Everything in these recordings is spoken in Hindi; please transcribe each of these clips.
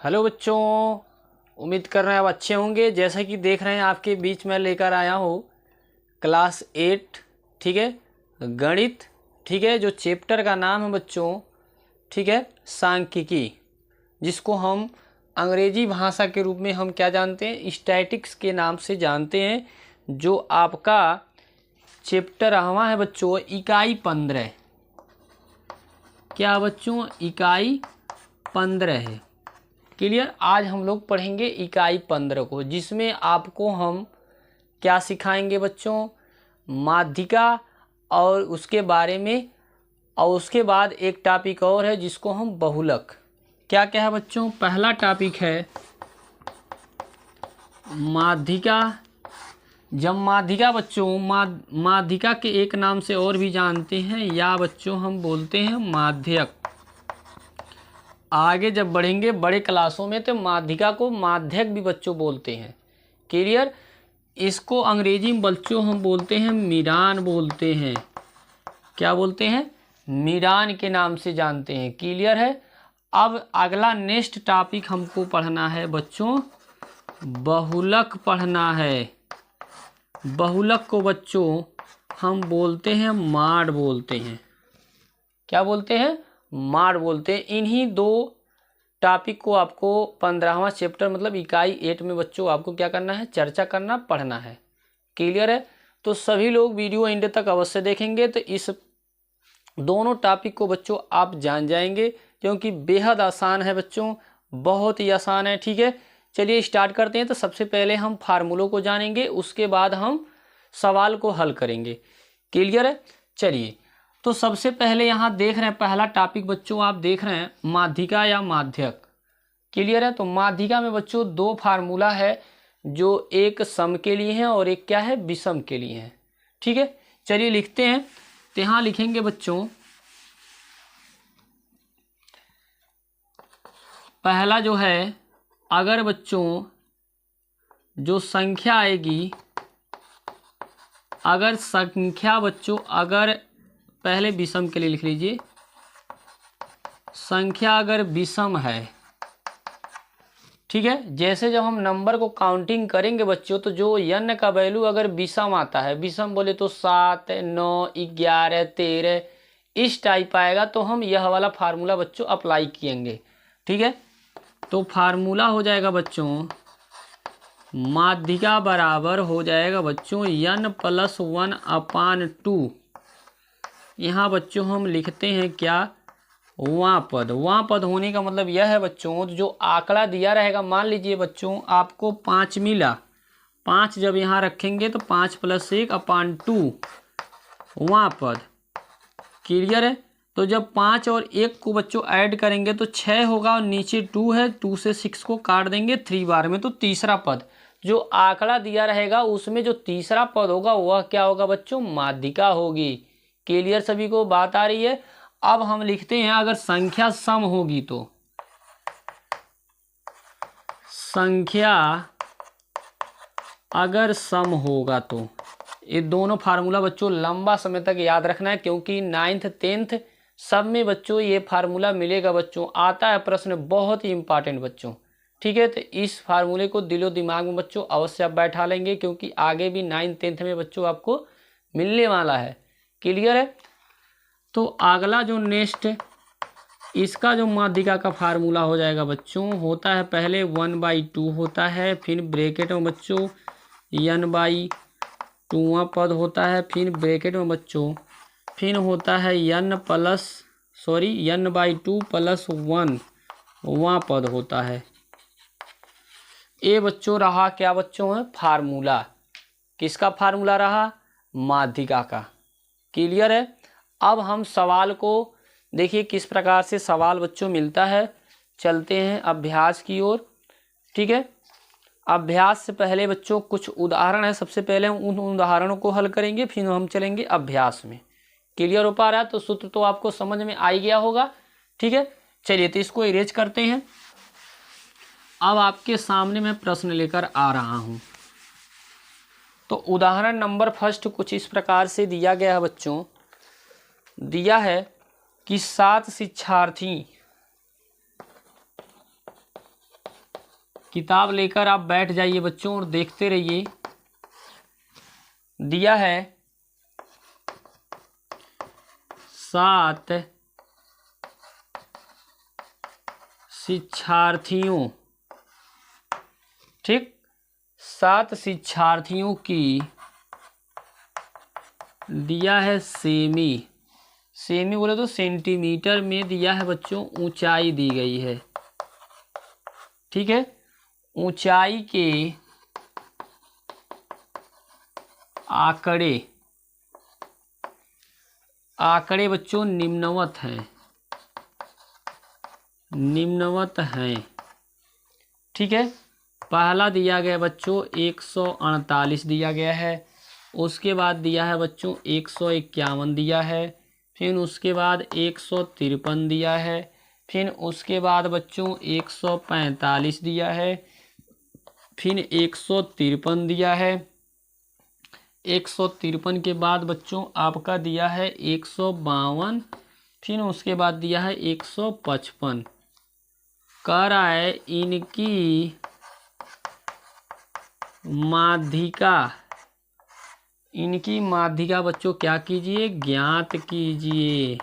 हेलो बच्चों, उम्मीद कर रहे हैं आप अच्छे होंगे। जैसा कि देख रहे हैं आपके बीच में लेकर आया हूँ क्लास 8, ठीक है, गणित, ठीक है, जो चैप्टर का नाम है बच्चों, ठीक है, सांख्यिकी, जिसको हम अंग्रेजी भाषा के रूप में हम क्या जानते हैं, स्टैटिक्स के नाम से जानते हैं। जो आपका चैप्टर हवा है बच्चों इकाई 15। क्या बच्चों, इकाई 15 है। क्लियर। आज हम लोग पढ़ेंगे इकाई 15 को, जिसमें आपको हम क्या सिखाएंगे बच्चों, माध्यिका और उसके बारे में, और उसके बाद एक टॉपिक और है जिसको हम बहुलक। क्या क्या है बच्चों, पहला टॉपिक है माध्यिका। जब माध्यिका बच्चों माध्यिका के एक नाम से और भी जानते हैं, या बच्चों हम बोलते हैं माध्यक। आगे जब बढ़ेंगे बड़े क्लासों में तो माध्यिका को माध्यक भी बच्चों बोलते हैं। क्लियर। इसको अंग्रेजी में बच्चों हम बोलते हैं मीरान बोलते हैं। क्या बोलते हैं, मीरान के नाम से जानते हैं। क्लियर है। अब अगला नेक्स्ट टॉपिक हमको पढ़ना है बच्चों, बहुलक पढ़ना है। बहुलक को बच्चों हम बोलते हैं माड बोलते हैं। क्या बोलते हैं, माड बोलते हैं। इन्हीं दो टॉपिक को आपको 15वां चैप्टर मतलब इकाई 8 में बच्चों आपको क्या करना है, चर्चा करना, पढ़ना है। क्लियर है। तो सभी लोग वीडियो एंड तक अवश्य देखेंगे तो इस दोनों टॉपिक को बच्चों आप जान जाएंगे, क्योंकि बेहद आसान है बच्चों, बहुत ही आसान है। ठीक है, चलिए स्टार्ट करते हैं। तो सबसे पहले हम फार्मूलों को जानेंगे, उसके बाद हम सवाल को हल करेंगे। क्लियर है। चलिए, तो सबसे पहले यहाँ देख रहे हैं पहला टॉपिक बच्चों, आप देख रहे हैं माध्यिका या माध्यक। क्लियर है। तो माध्यिका में बच्चों दो फार्मूला है, जो एक सम के लिए है और एक क्या है, विषम के लिए है। ठीक है, चलिए लिखते हैं। तो यहाँ लिखेंगे बच्चों, पहला जो है, अगर बच्चों जो संख्या आएगी, अगर संख्या बच्चों, अगर पहले विषम के लिए लिख लीजिए, संख्या अगर विषम है, ठीक है, जैसे जब हम नंबर को काउंटिंग करेंगे बच्चों, तो जो n का वैल्यू अगर विषम आता है, विषम बोले तो 7, 9, 11, 13 इस टाइप आएगा, तो हम यह वाला फार्मूला बच्चों अप्लाई किएंगे। ठीक है, तो फार्मूला हो जाएगा बच्चों, माध्यिका बराबर हो जाएगा बच्चों n+1/2। यहाँ बच्चों हम लिखते हैं क्या, वां पद। वां पद होने का मतलब यह है बच्चों, जो आंकड़ा दिया रहेगा, मान लीजिए बच्चों आपको 5 मिला, 5 जब यहाँ रखेंगे तो 5 + 1/2 वां पद। क्लियर है। तो जब 5 और 1 को बच्चों ऐड करेंगे तो 6 होगा, और नीचे 2 है, 2 से 6 को काट देंगे 3 बार में, तो तीसरा पद जो आंकड़ा दिया रहेगा उसमें जो तीसरा पद होगा वह क्या होगा बच्चों, माध्यिका होगी। क्लियर, सभी को बात आ रही है। अब हम लिखते हैं, अगर संख्या सम होगी तो, संख्या अगर सम होगा तो, ये दोनों फार्मूला बच्चों लंबा समय तक याद रखना है, क्योंकि 9th 10th सब में बच्चों ये फार्मूला मिलेगा बच्चों, आता है प्रश्न, बहुत ही इंपॉर्टेंट बच्चों। ठीक है, तो इस फार्मूले को दिलो दिमाग में बच्चों अवश्य आप बैठा लेंगे, क्योंकि आगे भी 9th 10th में बच्चों आपको मिलने वाला है। क्लियर है। तो अगला जो नेक्स्ट, इसका जो माध्यिका का फार्मूला हो जाएगा बच्चों, होता है पहले 1/2 होता है, फिर ब्रैकेट में बच्चों n/2 पद होता है, फिर ब्रैकेट में बच्चों फिर होता है n/2 + 1 पद होता है। ये बच्चों रहा क्या बच्चों है, फार्मूला। किसका फार्मूला रहा, माध्यिका का। क्लियर है। अब हम सवाल को देखिए किस प्रकार से सवाल बच्चों मिलता है। चलते हैं अभ्यास की ओर। ठीक है, अभ्यास से पहले बच्चों कुछ उदाहरण है, सबसे पहले हम उन उदाहरणों को हल करेंगे, फिर हम चलेंगे अभ्यास में। क्लियर हो पा रहा है, तो सूत्र तो आपको समझ में आ गया होगा। ठीक है, चलिए तो इसको इरेज करते हैं। अब आपके सामने मैं प्रश्न लेकर आ रहा हूं। तो उदाहरण नंबर फर्स्ट कुछ इस प्रकार से दिया गया है बच्चों, दिया है कि 7 शिक्षार्थी किताब लेकर आप बैठ जाइए बच्चों और देखते रहिए। दिया है 7 शिक्षार्थियों, ठीक, 7 शिक्षार्थियों की दिया है सेमी, सेमी बोले तो सेंटीमीटर में दिया है बच्चों, ऊंचाई दी गई है, ठीक है। ऊंचाई के आंकड़े बच्चों निम्नवत हैं, ठीक है। पहला दिया गया बच्चों 148 दिया गया है, उसके बाद दिया है बच्चों 151 दिया है, फिर उसके बाद 153 दिया है, फिर उसके बाद बच्चों 145 दिया है, फिर 153 दिया है, 153 के बाद बच्चों आपका दिया है 152, फिर उसके बाद दिया है 155। कह रहा है इनकी माध्यिका बच्चों क्या कीजिए, ज्ञात कीजिए।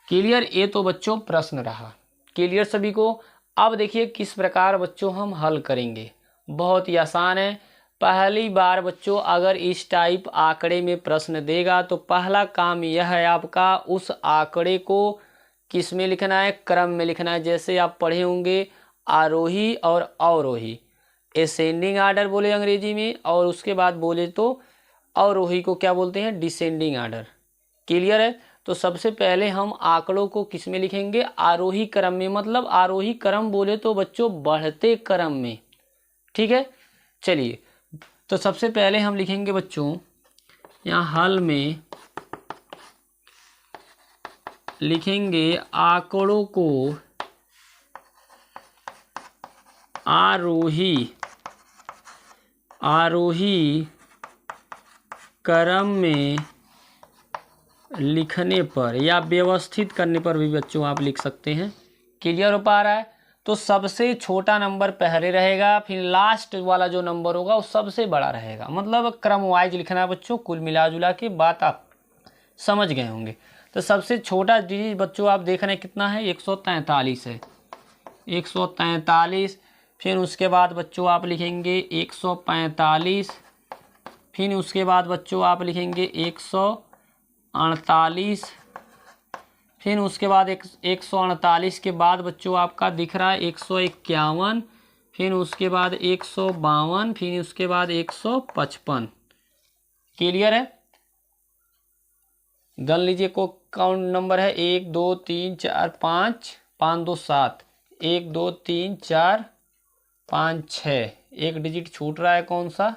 क्लियर, ये तो बच्चों प्रश्न रहा। क्लियर सभी को। अब देखिए किस प्रकार बच्चों हम हल करेंगे, बहुत ही आसान है। पहली बार बच्चों अगर इस टाइप आंकड़े में प्रश्न देगा तो पहला काम यह है आपका उस आंकड़े को किस में लिखना है, क्रम में लिखना है। जैसे आप पढ़े होंगे आरोही और अवरोही, असेंडिंग आर्डर बोले अंग्रेजी में, और उसके बाद बोले तो अवरोही को क्या बोलते हैं, डिसेंडिंग आर्डर। क्लियर है। तो सबसे पहले हम आंकड़ों को किस में लिखेंगे, आरोही क्रम में, मतलब आरोही क्रम बोले तो बच्चों बढ़ते क्रम में, ठीक है। चलिए, तो सबसे पहले हम लिखेंगे बच्चों यहाँ हल में लिखेंगे आंकड़ों को आरोही क्रम में लिखने पर या व्यवस्थित करने पर भी बच्चों आप लिख सकते हैं। क्लियर हो पा रहा है। तो सबसे छोटा नंबर पहले रहेगा, फिर लास्ट वाला जो नंबर होगा वो सबसे बड़ा रहेगा, मतलब क्रम वाइज लिखना है बच्चों। कुल मिला जुला के बात आप समझ गए होंगे। तो सबसे छोटा डिजिट बच्चों आप देख रहे हैं कितना है, 143 है, 143। फिर उसके बाद बच्चों आप लिखेंगे 145, फिर उसके बाद बच्चों आप लिखेंगे 148, फिर उसके बाद 148 के बाद बच्चों आपका दिख रहा है 151, फिर उसके बाद 152, फिर उसके बाद 155। क्लियर है। गन लीजिए को काउंट नंबर है 1 2 3 4 5 5 2 7, 1 2 3 4 5 6, एक डिजिट छूट रहा है, कौन सा,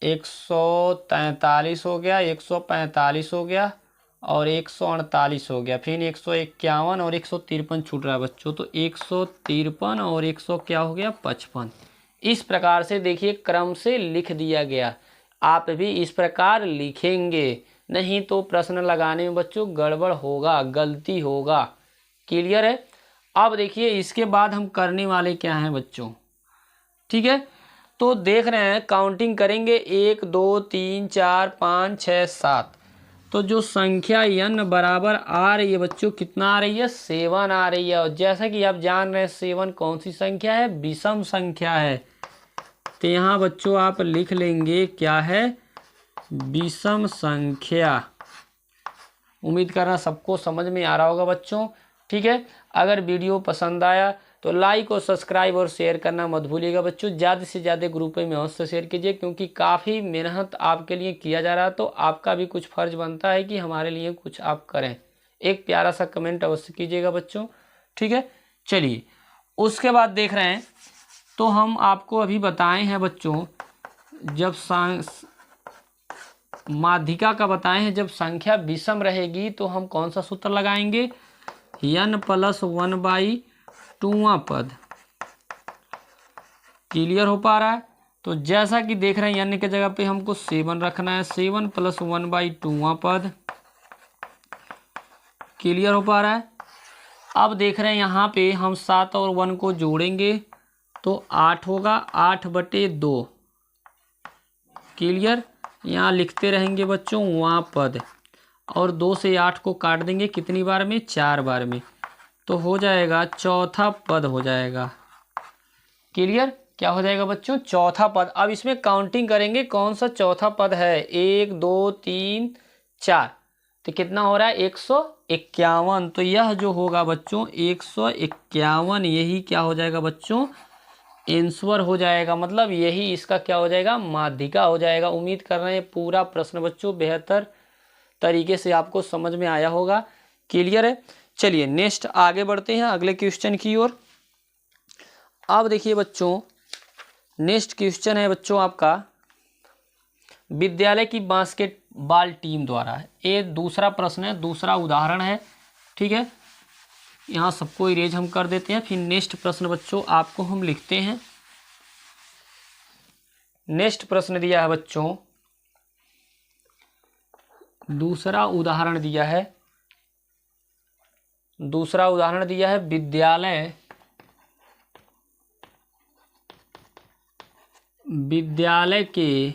143 हो गया, 145 हो गया और 148 हो गया, फिर 151 और 153 छूट रहा है बच्चों। तो 153 और 100 क्या हो गया, 55। इस प्रकार से देखिए क्रम से लिख दिया गया। आप भी इस प्रकार लिखेंगे, नहीं तो प्रश्न लगाने में बच्चों गड़बड़ होगा, गलती होगा। क्लियर है। अब देखिए इसके बाद हम करने वाले क्या हैं बच्चों, ठीक है। तो देख रहे हैं काउंटिंग करेंगे 1 2 3 4 5 6 7। तो जो संख्या n बराबर आ रही है बच्चों, कितना आ रही है, 7 आ रही है। और जैसा कि आप जान रहे हैं 7 कौन सी संख्या है, विषम संख्या है। तो यहाँ बच्चों आप लिख लेंगे क्या है, विषम संख्या। उम्मीद कर रहा सबको समझ में आ रहा होगा बच्चों, ठीक है। अगर वीडियो पसंद आया तो लाइक और सब्सक्राइब और शेयर करना मत भूलिएगा बच्चों। ज़्यादा से ज़्यादा ग्रुप में अवश्य शेयर कीजिए, क्योंकि काफ़ी मेहनत आपके लिए किया जा रहा है, तो आपका भी कुछ फर्ज बनता है कि हमारे लिए कुछ आप करें। एक प्यारा सा कमेंट अवश्य कीजिएगा बच्चों, ठीक है। चलिए उसके बाद देख रहे हैं, तो हम आपको अभी बताए हैं बच्चों, जब माध्यिका का बताए हैं, जब संख्या विषम रहेगी तो हम कौन सा सूत्र लगाएंगे, n+1/2वां पद। क्लियर हो पा रहा है। तो जैसा कि देख रहे हैं n के जगह पे हमको 7 रखना है, 7 + 1/2वां पद। क्लियर हो पा रहा है। अब देख रहे हैं यहाँ पे हम 7 और 1 को जोड़ेंगे तो 8 होगा, 8/2। क्लियर। यहाँ लिखते रहेंगे बच्चों वहाँ पद, और 2 से 8 को काट देंगे कितनी बार में, 4 बार में, तो हो जाएगा चौथा पद हो जाएगा। क्लियर। क्या हो जाएगा बच्चों, चौथा पद। अब इसमें काउंटिंग करेंगे कौन सा चौथा पद है, 1 2 3 4, तो कितना हो रहा है 151। तो यह जो होगा बच्चों 151, यही क्या हो जाएगा बच्चों, आंसर हो जाएगा। मतलब यही इसका क्या हो जाएगा, माध्यिका हो जाएगा। उम्मीद कर रहे हैं पूरा प्रश्न बच्चों बेहतर तरीके से आपको समझ में आया होगा। क्लियर है। चलिए नेक्स्ट आगे बढ़ते हैं अगले क्वेश्चन की ओर। अब देखिए बच्चों नेक्स्ट क्वेश्चन है बच्चों आपका, विद्यालय की बास्केटबॉल टीम द्वारा, ये दूसरा प्रश्न है, दूसरा उदाहरण है। ठीक है, यहाँ सबको इरेज हम कर देते हैं। फिर नेक्स्ट प्रश्न बच्चों आपको हम लिखते हैं। नेक्स्ट प्रश्न दिया है बच्चों, दूसरा उदाहरण दिया है, दूसरा उदाहरण दिया है विद्यालय के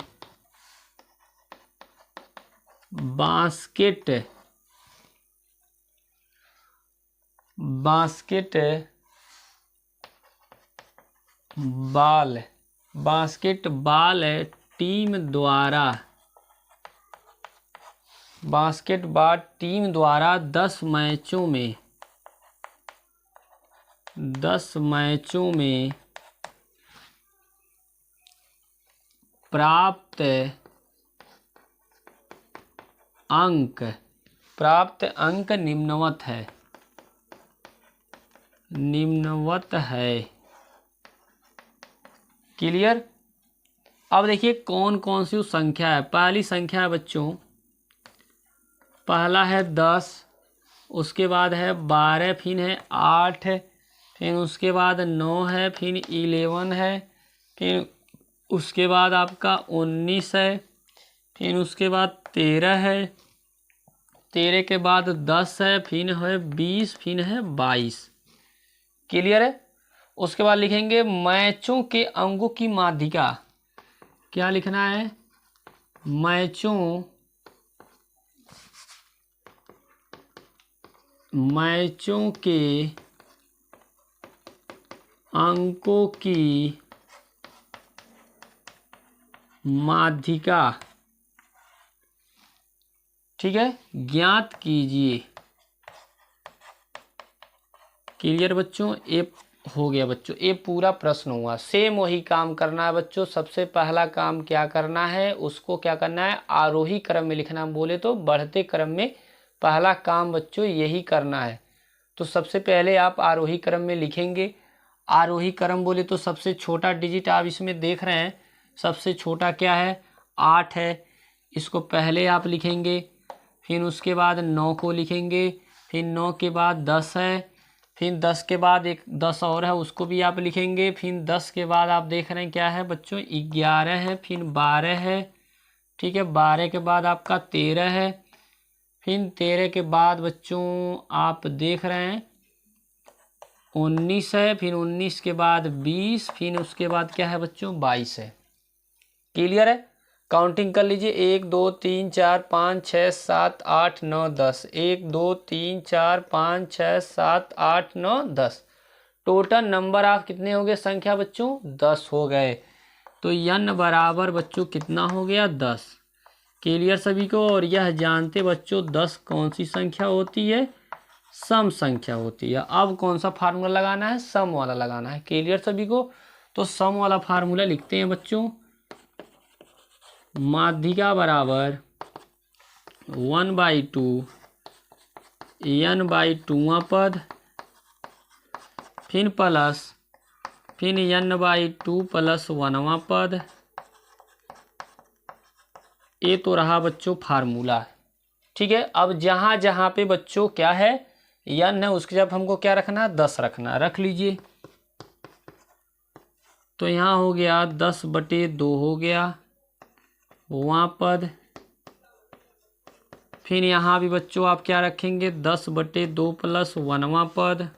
बास्केटबॉल टीम द्वारा 10 मैचों में प्राप्त अंक निम्नवत है। क्लियर। अब देखिए कौन कौन सी संख्या है। पहली संख्या है बच्चों, पहला है 10, उसके बाद है 12, फिर है 8, फिर उसके बाद 9 है, फिर 11 है, फिर उसके बाद आपका 19 है, फिर उसके बाद 13 है, 13 के बाद 10 है, फिर है 20, फिर है 22। क्लियर है। उसके बाद लिखेंगे मैचों के अंकों की माध्यिका। क्या लिखना है, मैचों के अंकों की माध्यिका, ठीक है, ज्ञात कीजिए। क्लियर बच्चों। ये हो गया बच्चों, ये पूरा प्रश्न हुआ। सेम वही काम करना है बच्चों। सबसे पहला काम क्या करना है, उसको क्या करना है, आरोही क्रम में लिखना। बोले तो बढ़ते क्रम में पहला काम बच्चों यही करना है। तो सबसे पहले आप आरोही क्रम में लिखेंगे। आरोही क्रम बोले तो सबसे छोटा डिजिट आप इसमें देख रहे हैं, सबसे छोटा क्या है, 8 है। इसको पहले आप लिखेंगे, फिर उसके बाद 9 को लिखेंगे, फिर 9 के बाद 10 है, फिर 10 के बाद एक 10 और है उसको भी आप लिखेंगे, फिर 10 के बाद आप देख रहे हैं क्या है बच्चों, 11 है, फिर 12 है। ठीक है, 12 के बाद आपका 13 है, फिर 13 के बाद बच्चों आप देख रहे हैं 19 है, फिर 19 के बाद 20, फिर उसके बाद क्या है बच्चों 22 है। क्लियर है। काउंटिंग कर लीजिए, 1 2 3 4 5 6 7 8 9 10, 1 2 3 4 5 6 7 8 9 10। टोटल नंबर आप कितने हो गए संख्या बच्चों, 10 हो गए। तो n बराबर बच्चों कितना हो गया, 10। क्लियर सभी को। और यह जानते बच्चों 10 कौन सी संख्या होती है, सम संख्या होती है। अब कौन सा फार्मूला लगाना है, सम वाला लगाना है। क्लियर सभी को। तो सम वाला फार्मूला लिखते हैं बच्चों, माध्यिका बराबर 1/2 n/2वां पद, फिर प्लस फिर n/2 + 1वां पद। ये तो रहा बच्चों फार्मूला। ठीक है। अब जहाँ जहाँ पे बच्चों क्या है n है, उसके जब हमको क्या रखना है, 10 रखना है। रख लीजिए। तो यहाँ हो गया 10/2 हो गया वहाँ पद, फिर यहाँ भी बच्चों आप क्या रखेंगे 10/2 प्लस 1वां पद।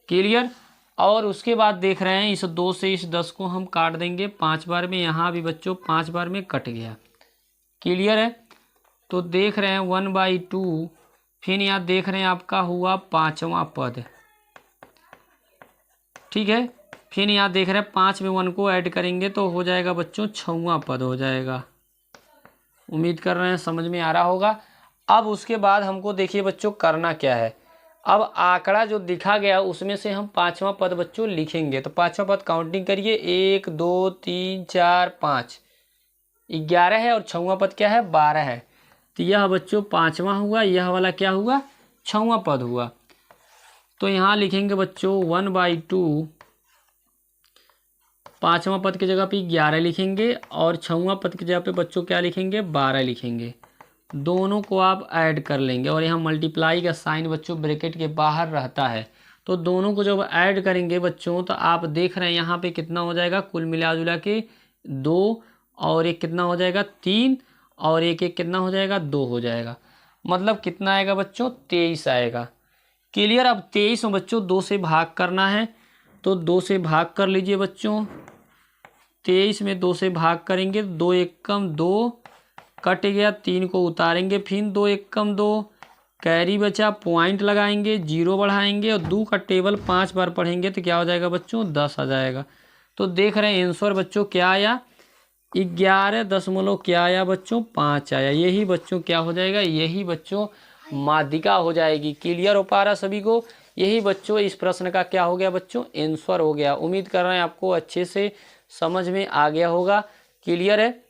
क्लियर। और उसके बाद देख रहे हैं इस 2 से इस 10 को हम काट देंगे 5 बार में, यहाँ भी बच्चों 5 बार में कट गया। क्लियर है। तो देख रहे हैं 1/2, फिर यहाँ देख रहे हैं आपका हुआ 5वां पद। ठीक है। फिर यहाँ देख रहे हैं 5 में 1 को ऐड करेंगे तो हो जाएगा बच्चों 6वां पद हो जाएगा। उम्मीद कर रहे हैं समझ में आ रहा होगा। अब उसके बाद हमको देखिए बच्चों करना क्या है। अब आंकड़ा जो दिखा गया उसमें से हम 5वां पद बच्चों लिखेंगे। तो 5वां पद काउंटिंग करिए 1 2 3 4 5, 11 है और 6वां पद क्या है 12 है। तो यह बच्चों 5वां हुआ, यह वाला क्या हुआ 6वां पद हुआ। तो यहाँ लिखेंगे बच्चों 1/2, 5वां पद की जगह पे 11 लिखेंगे और 6वां पद की जगह पे बच्चों क्या लिखेंगे 12 लिखेंगे। दोनों को आप ऐड कर लेंगे और यहाँ मल्टीप्लाई का साइन बच्चों ब्रैकेट के बाहर रहता है। तो दोनों को जब ऐड करेंगे बच्चों तो आप देख रहे हैं यहाँ पे कितना हो जाएगा कुल मिला जुला के 2 और एक कितना हो जाएगा 3 और एक कितना हो जाएगा 2 हो जाएगा। मतलब कितना आएगा बच्चों 23 आएगा। क्लियर। अब 23 में बच्चों 2 से भाग करना है तो 2 से भाग कर लीजिए बच्चों। 23 में 2 से भाग करेंगे 2 एकम 2 कट गया, 3 को उतारेंगे फिर 2 एकम 2 कैरी बचा, पॉइंट लगाएंगे 0 बढ़ाएंगे और 2 का टेबल 5 बार पढ़ेंगे तो क्या हो जाएगा बच्चों 10 आ जाएगा। तो देख रहे हैं आंसर बच्चों क्या आया 11 क्या आया बच्चों 5 आया। यही बच्चों क्या हो जाएगा यही बच्चों माध्यिका हो जाएगी। क्लियर हो पा रहा सभी को। यही बच्चों इस प्रश्न का क्या हो गया बच्चों आंसर हो गया। उम्मीद कर रहे हैं आपको अच्छे से समझ में आ गया होगा। क्लियर है।